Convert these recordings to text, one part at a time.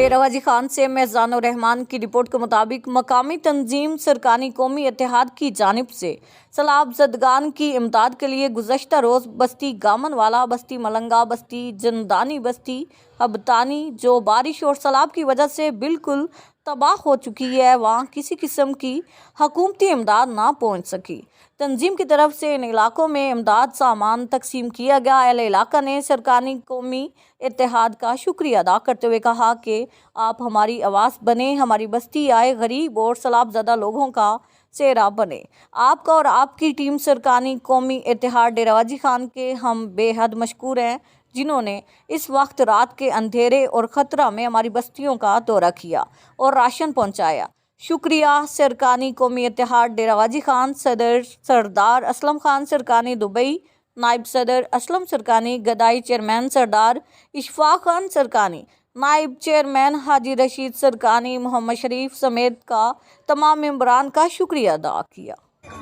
डेरा गाजी खान से मेहजानुर रहमान की रिपोर्ट के मुताबिक मकामी तंजीम सरकानी कौमी इत्तेहाद की जानिब से सैलाब ज़दगान की इमदाद के लिए गुज़श्ता रोज़ बस्ती गामनवाला, बस्ती मलंगा, बस्ती जंदानी, बस्ती हबतानी जो बारिश और सैलाब की वजह से बिल्कुल तबाह हो चुकी है, वहाँ किसी किस्म की हुकूमती इमदाद ना पहुँच सकी। तंजीम की तरफ से इन इलाकों में इमदाद सामान तकसीम किया गया। अहले इलाका ने सरकारी कौमी इत्तेहाद का शुक्रिया अदा करते हुए कहा कि आप हमारी आवाज़ बने, हमारी बस्ती आए गरीब और सैलाब ज़दा लोगों का चेहरा बने। आपका और आपकी टीम सरकारी कौमी इत्तेहाद डेरा गाजी खान के हम बेहद मशकूर हैं, जिन्होंने इस वक्त रात के अंधेरे और ख़तरा में हमारी बस्तियों का दौरा किया और राशन पहुंचाया। शुक्रिया सरकारी कौमी इत्तेहाद डेरा गाजी खान, सदर सरदार असलम खान सरकानी दुबई, नायब सदर असलम सरकानी गदाई, चेयरमैन सरदार इशफाक खान सरकानी, नायब चेयरमैन हाजी रशीद सरकानी, मोहम्मद शरीफ समेत का तमाम मेंबरान का शुक्रिया अदा किया।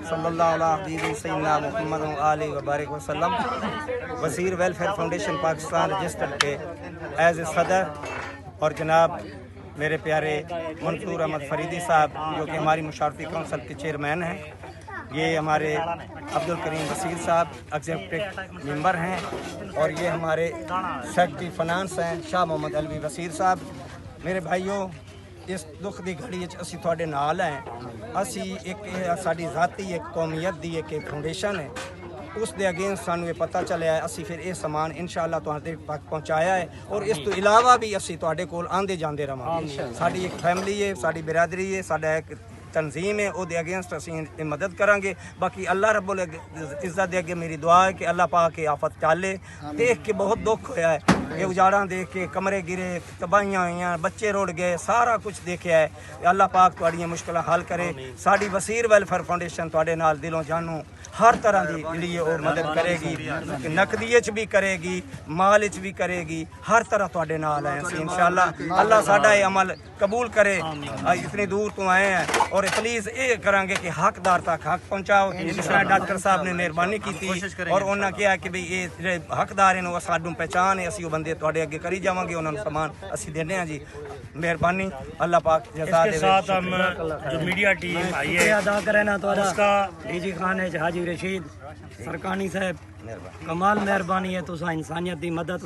सल्लल्लाहु अलैहि सय्यदना मुहम्मद व आलिहि व बारिक वसल्लम। वज़ीर वेलफेयर फाउंडेशन पाकिस्तान रजिस्टर्ड के एज ए सदर और जनाब मेरे प्यारे मंसूर अहमद फरीदी साहब जो कि हमारी मुशावरती कौंसिल के चेयरमैन हैं, ये हमारे अब्दुल करीम वसीर साहब एग्जीक्यूटिव मेंबर हैं और ये हमारे सेक्रेटरी फाइनेंस हैं शाह मोहम्मद अलवी वसीर साहब। मेरे भाइयों, इस दुख की घड़ी असी तुहाडे नाल हैं। असी एक साडी जाती एक कौमीयत दी एक फाउंडेशन है, उस दे अगेंस्ट सानू ये पता चलिया है, असी फिर ये समान इंशाअल्लाह तुहाडे तक पहुँचाया है और इस तो इलावा भी असी तुहाडे कोल आंदे जांदे रहांगे। साडी एक फैमिली है, साडी बिरादरी है, साडा एक तंजीम है, ਉਹਦੇ अगेंस्ट ਅਸੀਂ मदद करांगे। बाकी अल्लाह रब्बुल इज़्ज़त दे अगे मेरी दुआ है कि अल्लाह पाक के आफत टाले। देख के बहुत दुख होया है, ये उजाड़ा देख के कमरे गिरे, तबाहियां हुई, बच्चे रुड़ गए, सारा कुछ देखा है। अल्लाह पाक तुहाड़ियां मुश्किलां हल करे। साडी वसीर वेलफेयर फाउंडेशन तुहाडे नाल दिलों जानू हर तरह की जिहड़ी है मदद करेगी, नकदी च भी करेगी, माल च भी करेगी, हर तरह तुहाडे नाल है असीं इंशाअल्लाह। अल्लाह साडा ये अमल कबूल करे। इतनी दूर तो आए हैं और प्लीज़ ये करांगे कि हकदार तक हक पहुँचाओ। जिस तरह डॉक्टर साहब ने मेहरबानी की और उन्होंने कहा कि भाई ये जो हकदार हैं सानू पहचान है, असीं वो बंदे तुहाडे अगे करी जावांगे, उन्होंने समान असीं देने हैं जी। मेहरबानी, अल्लाह पाक जज़ा दे। इसके साथ हम जो मीडिया टीम आई है अदा करें ना तो उसका डीजी खान है हाजी रशीद सरकानी साहब, कमाल मेहरबानी है, तुसा इंसानियत की मदद